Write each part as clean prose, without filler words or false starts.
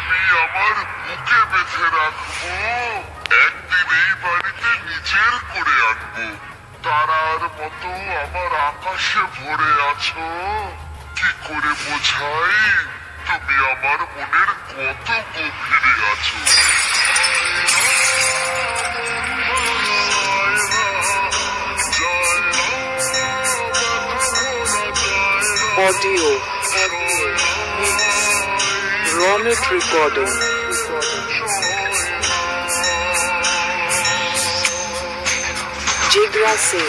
আমি আমার বুকে বেঁধে রাখবো, একদিন এই বাড়িতে নিজের করে আনবো। তারার মতো আমার আকাশে ভরে আছো, কি করে বোঝাই তুমি আমার মনের কত গভীরে আছো। Audio mix Ronet recording Jigra se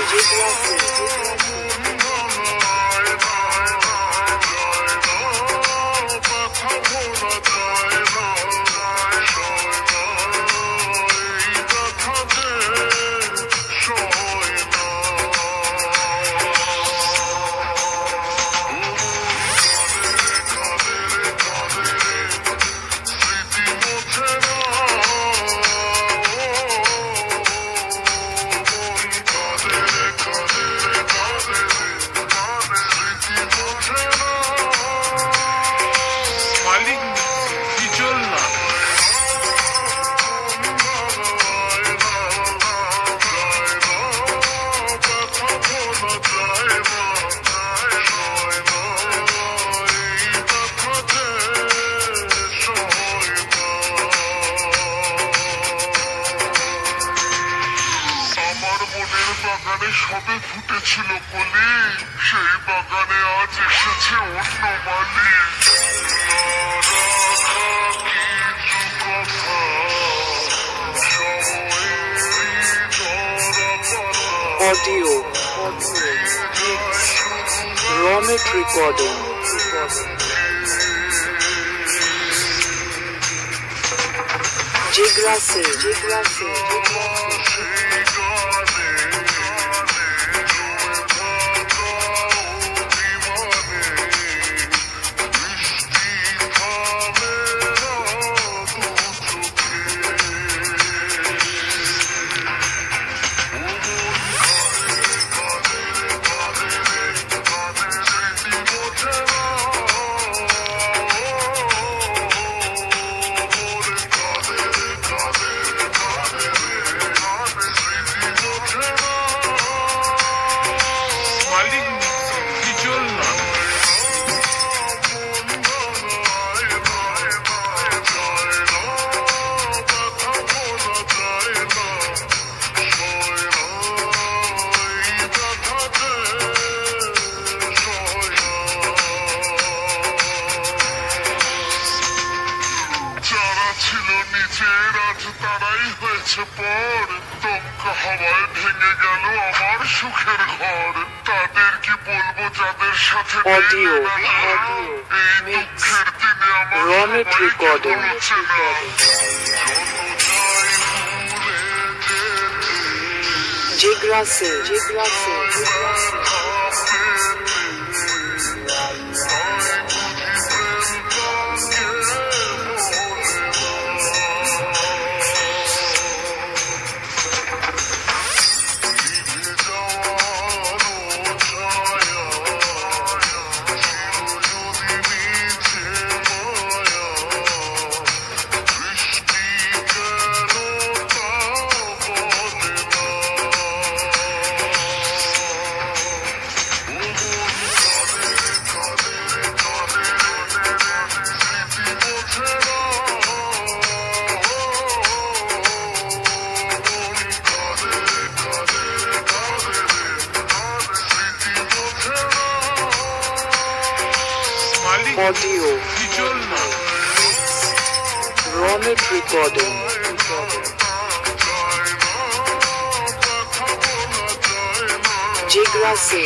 বাগানে সবে ফুটেছিল কলি, সেই বাগানে আজ এসেছে অন্য মালি। Audio mix Ronet recording Jigra se তারাই হয়েছে পর, দমকা হাওয়ায় ভেঙে গেল আমার সুখের ঘর। তাদের কি বলবো যাদের সাথে Audio এই mix দুঃখের দিনে আমার Ronet recording Jigra se Audio mix Ronet recording Jigra se